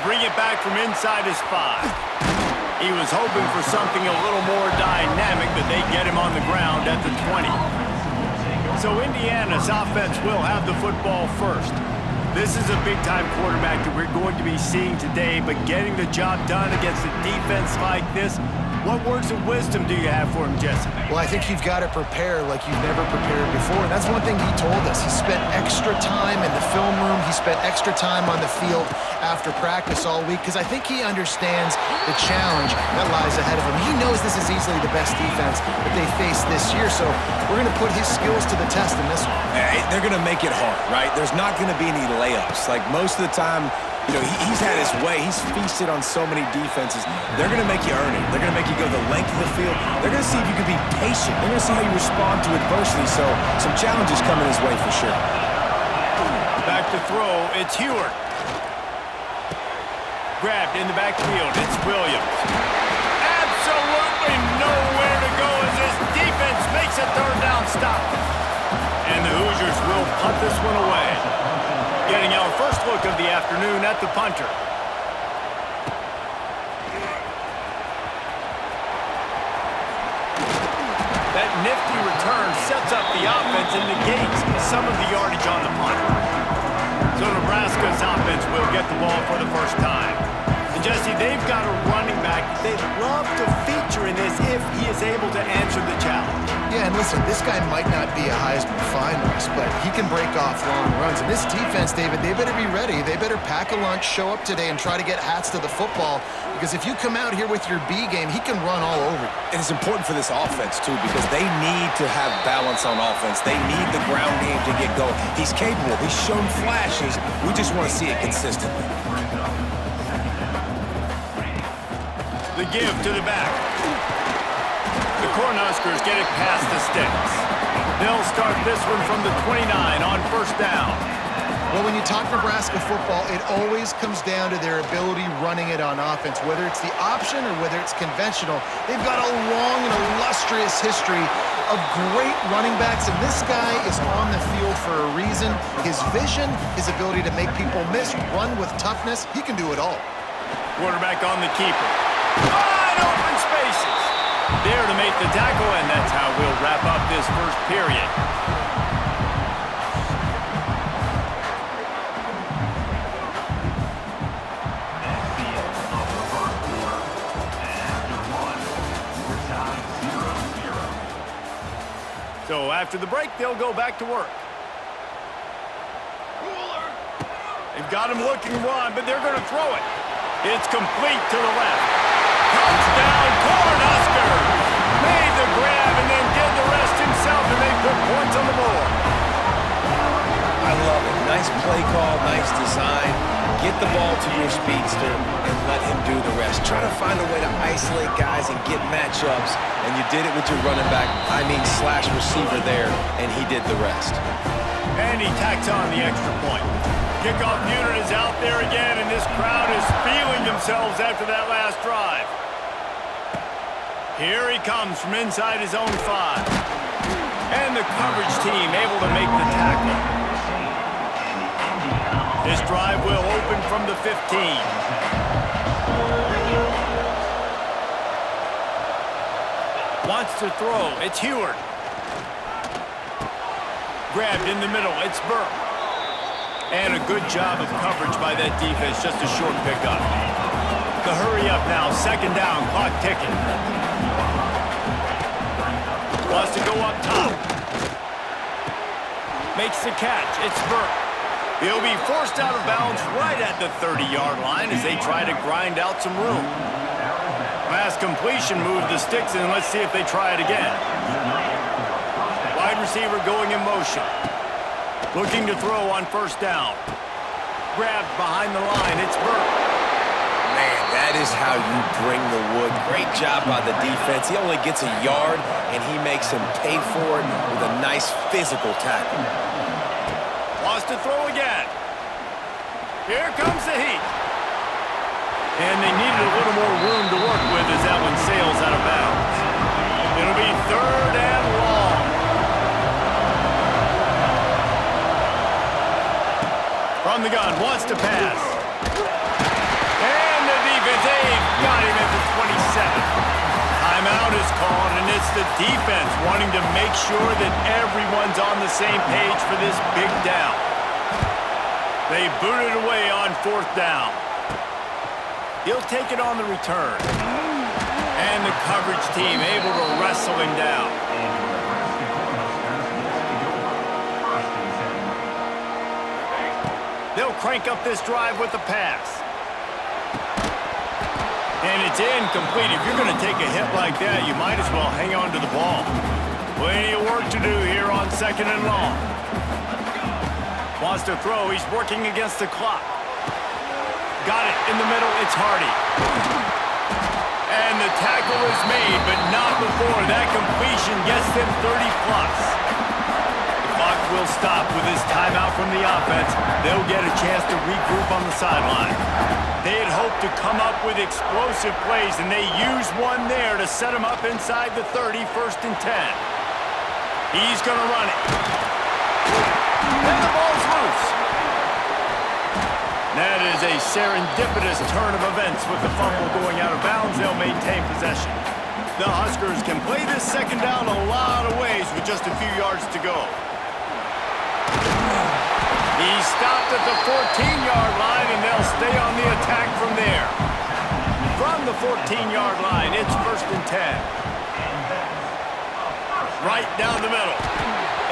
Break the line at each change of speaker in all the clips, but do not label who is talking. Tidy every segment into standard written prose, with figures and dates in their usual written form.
bring it back from inside his 5. He was hoping for something a little more dynamic, but they get him on the ground at the 20. So Indiana's offense will have the football first. This is a big-time quarterback that we're going to be seeing today, but getting the job done against a defense like this, what words of wisdom do you have for him, Jesse?
Well, I think you've got to prepare like you've never prepared before. And that's one thing he told us. He spent extra time in the film room. He spent extra time on the field after practice all week because I think he understands the challenge that lies ahead of him. He knows this is easily the best defense that they face this year. So we're going to put his skills to the test in this one.
They're going to make it hard, right? There's not going to be any layups. Like most of the time, you know, he's had his way. He's feasted on so many defenses. They're going to make you earn it. They're going to make you go the length of the field. They're going to see if you can be patient. They're going to see how you respond to adversity. So some challenges coming his way for sure.
Back to throw. It's Heward. Grabbed in the backfield. It's Williams. Absolutely nowhere to go as this defense makes a third down stop. And the Hoosiers will punt this one away. Getting our first look of the afternoon at the punter. That nifty return sets up the offense and negates some of the yardage on the punt. So Nebraska's offense will get the ball for the first time. And Jesse, they've got a running back they'd love to feature in this if he is able to answer the challenge.
Yeah, and listen, this guy might not be a Heisman finalist, but he can break off long runs. And this defense, David, they better be ready. They better pack a lunch, show up today, and try to get hats to the football. Because if you come out here with your B game, he can run all over you.
And it's important for this offense, too, because they need to have balance on offense. They need the ground game to get going. He's capable. He's shown flashes. We just want to see it consistently.
The give to the back. The Cornhuskers get it past the sticks. They'll start this one from the 29 on first down.
Well, when you talk Nebraska football, it always comes down to their ability running it on offense. Whether it's the option or whether it's conventional, they've got a long and illustrious history of great running backs, and this guy is on the field for a reason. His vision, his ability to make people miss, run with toughness, he can do it all.
Quarterback on the keeper. Wide open spaces. There to make the tackle, and that's how we'll wrap up this first period. So after the break, they'll go back to work. They've got him looking run, but they're going to throw it. It's complete to the left. Touchdown, Cornhuskers! Made the grab and then did the rest himself, and they put points on the board.
I love it. Nice play call, nice design. Get the ball to your speedster and let him do the rest. Try to find a way to isolate guys and get matchups, and you did it with your running back, slash receiver there, and he did the rest.
And he tacks on the extra point. Kickoff unit is out there again, and this crowd is feeling themselves after that last drive. Here he comes from inside his own 5. And the coverage team able to make the tackle. This drive will open from the 15. Wants to throw. It's Heward. Grabbed in the middle. It's Burke. And a good job of coverage by that defense. Just a short pickup. The hurry up now. Second down. Clock ticking. Wants to go up top. Makes the catch. It's Burke. He'll be forced out of bounds right at the 30-yard line as they try to grind out some room. Pass completion, move the sticks, and let's see if they try it again. Wide receiver going in motion. Looking to throw on first down. Grabbed behind the line. It's Burke.
Man, that is how you bring the wood. Great job by the defense. He only gets a yard, and he makes him pay for it with a nice physical tackle.
Wants to throw again. Here comes the heat. And they needed a little more room to work with as that one sails out of bounds. It'll be third and long. From the gun, wants to pass. defense wanting to make sure that everyone's on the same page for this big down. They boot it away on 4th down. He'll take it on the return. And the coverage team able to wrestle him down. They'll crank up this drive with the pass. And it's incomplete. If you're going to take a hit like that, you might as well hang on to the ball. Plenty of work to do here on 2nd and long. Wants to throw. He's working against the clock. Got it in the middle. It's Hardy. And the tackle is made, but not before that completion gets them 30+. The clock will stop with this timeout from the offense. They'll get a chance to regroup on the sideline. They had hoped to come up with explosive plays, and they used one there to set them up inside the 30, 1st and 10. He's going to run it. And the ball's loose. That is a serendipitous turn of events with the fumble going out of bounds. They'll maintain possession. The Huskers can play this 2nd down a lot of ways with just a few yards to go. He stopped at the 14-yard line, and they'll stay on the attack from there. From the 14-yard line, it's 1st and 10. Right down the middle.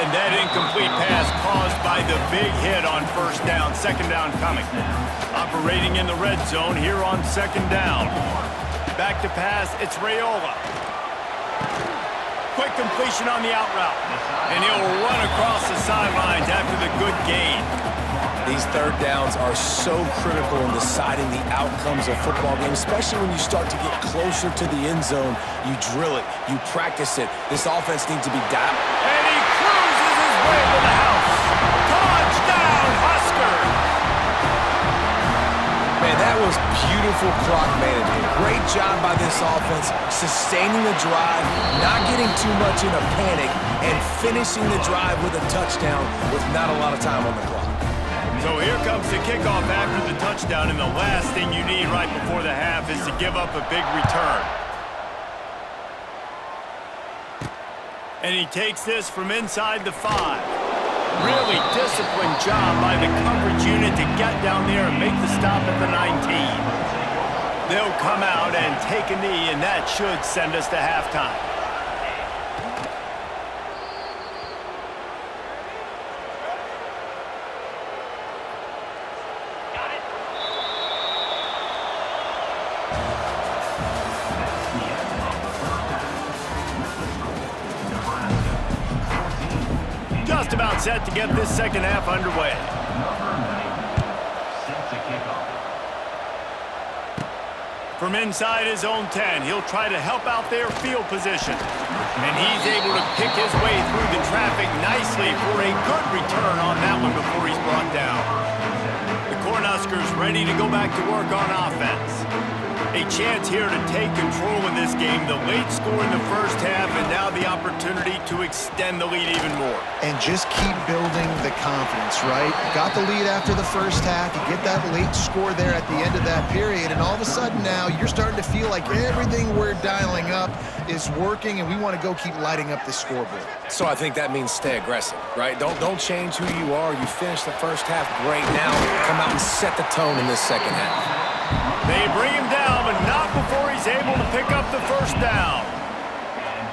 And that incomplete pass caused by the big hit on 1st down. 2nd down coming. Operating in the red zone here on 2nd down. Back to pass, it's Raiola. Quick completion on the out route. And he'll run across the sidelines after the good gain.
These 3rd downs are so critical in deciding the outcomes of football games, especially when you start to get closer to the end zone. You drill it, you practice it. This offense needs to be dialed.
And he cruises his way to the house. Touchdown, Huskers!
Man, that was beautiful clock management. Great job by this offense, sustaining the drive, not getting too much in a panic, and finishing the drive with a touchdown with not a lot of time on the clock.
So here comes the kickoff after the touchdown, and the last thing you need right before the half is to give up a big return. And he takes this from inside the 5. Really disciplined job by the coverage unit to get down there and make the stop at the 19. They'll come out and take a knee, and that should send us to halftime. Just about set to get this 2nd half underway. From inside his own 10, he'll try to help out their field position. And he's able to pick his way through the traffic nicely for a good return on that one before he's brought down. The Cornhuskers ready to go back to work on offense. A chance here to take control in this game. The late score in the 1st half, and now the opportunity to extend the lead even more.
And just keep building the confidence, right? Got the lead after the 1st half. You get that late score there at the end of that period, and all of a sudden now you're starting to feel like everything we're dialing up is working, and we want to go keep lighting up the scoreboard.
So I think that means stay aggressive, right? Don't change who you are. You finished the 1st half great. Now come out and set the tone in this 2nd half.
They bring him down, but not before he's able to pick up the 1st down.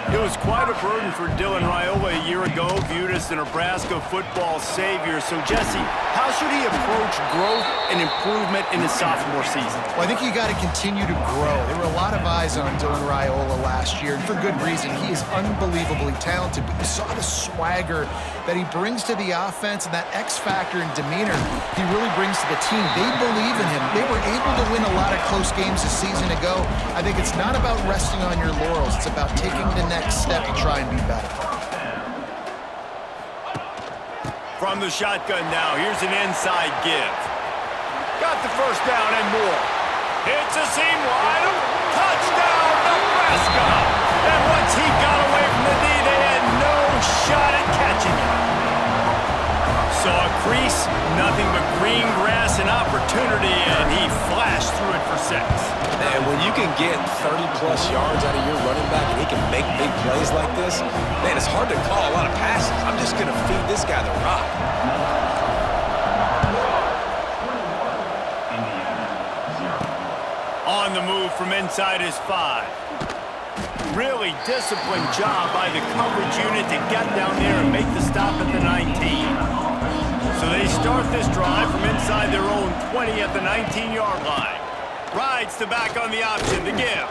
It was quite a burden for Dylan Raiola a year ago, viewed as the Nebraska football savior. So, Jesse, how should he approach growth and improvement in his sophomore season?
Well, I think you got to continue to grow. There were a lot of eyes on Dylan Raiola last year, and for good reason. He is unbelievably talented, but you saw the swagger that he brings to the offense and that X factor and demeanor he really brings to the team. They believe in him. They were able to win a lot of close games a season ago. I think it's not about resting on your laurels. It's about taking the next step to try and be better.
From the shotgun now, here's an inside give. Got the 1st down and more. Hits a seam wide. Touchdown, Nebraska! And once he got away from the knee, they had no shot at catching him. So a crease, nothing but green grass and opportunity, and he flashed through it for 6.
Man, when you can get 30-plus yards out of your running back and he can make big plays like this, man, it's hard to call a lot of passes. I'm just going to feed this guy the rock.
On the move from inside his 5. Really disciplined job by the coverage unit to get down there and make the stop at the 19. So they start this drive from inside their own 20 at the 19-yard line. Rides the back on the option to give.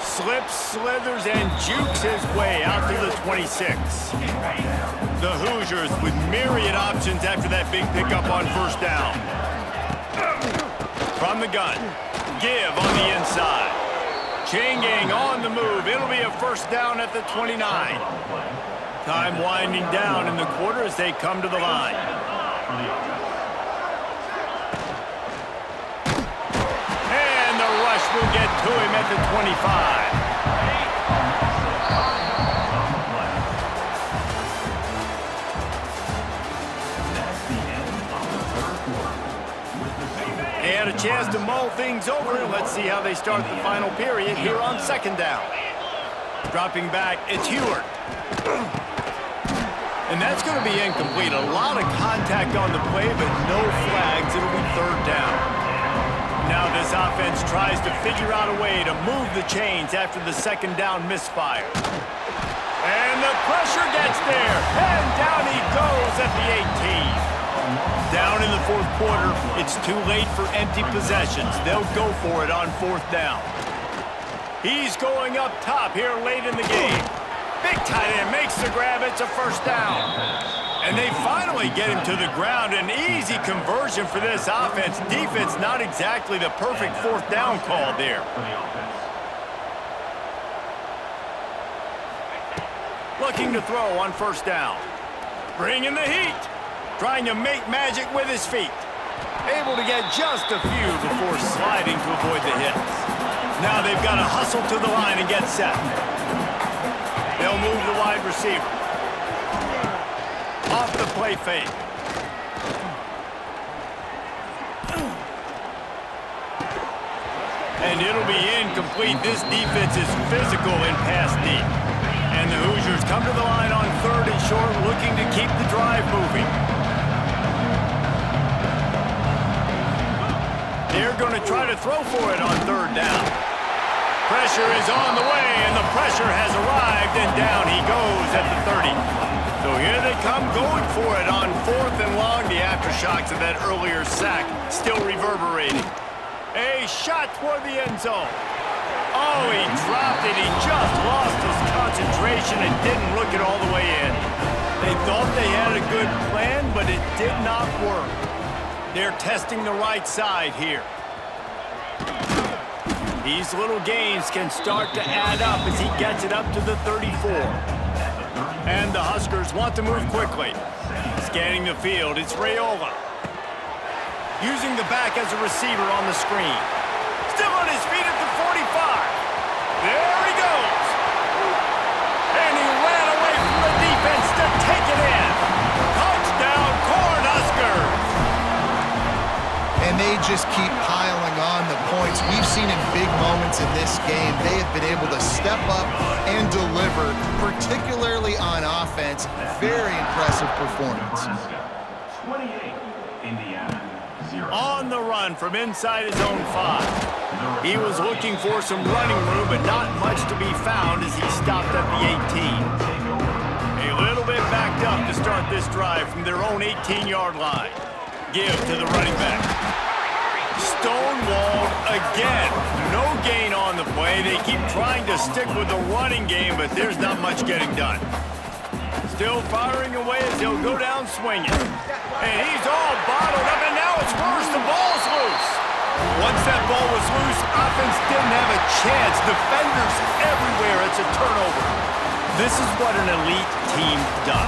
Slips, slithers, and jukes his way out to the 26. The Hoosiers with myriad options after that big pickup on first down. From the gun. Give on the inside. Chain gang on the move. It'll be a first down at the 29. Time winding down in the quarter as they come to the line. And the rush will get to him at the 25. They had a chance to mull things over. Let's see how they start the final period here on second down. Dropping back, it's Heward. And that's going to be incomplete. A lot of contact on the play, but no flags. It'll be third down. Now this offense tries to figure out a way to move the chains after the second down misfire. And the pressure gets there. And down he goes at the 18. Down in the fourth quarter, it's too late for empty possessions. They'll go for it on fourth down. He's going up top here late in the game. Big tight end makes the grab. It's a first down. And they finally get him to the ground. An easy conversion for this offense. Defense not exactly the perfect fourth down call there. Looking to throw on first down. Bringing the heat. Trying to make magic with his feet. Able to get just a few before sliding to avoid the hits. Now they've got to hustle to the line and get set. They'll move the wide receiver. Off the play fake. And it'll be incomplete. This defense is physical in pass deep. And the Hoosiers come to the line on third and short, looking to keep the drive moving. They're going to try to throw for it on third down. Pressure is on the way, and the pressure has arrived, and down he goes at the 30. So here they come going for it on fourth and long. The aftershocks of that earlier sack still reverberating. A shot toward the end zone. Oh, he dropped it. He just lost his concentration and didn't look it all the way in. They thought they had a good plan, but it did not work. They're testing the right side here. These little gains can start to add up as he gets it up to the 34. And the Huskers want to move quickly. Scanning the field, it's Raiola. Using the back as a receiver on the screen. Still on his feet at the 45. There he goes. And he ran away from the defense to take it in. Touchdown, Cornhuskers.
And they just keep piling on the points. We've seen in big moments in this game, they have been able to step up and deliver, particularly on offense. Very impressive performance.
28, Indiana, 0.
On the run from inside his own 5. He was looking for some running room, but not much to be found as he stopped at the 18. A little bit backed up to start this drive from their own 18-yard line. Give to the running back. Stonewalled again. No gain on the play. They keep trying to stick with the running game, but there's not much getting done. Still firing away as he'll go down swinging. And he's all bottled up, and now it's worse. The ball's loose. Once that ball was loose, offense didn't have a chance. Defenders everywhere. It's a turnover. This is what an elite team does.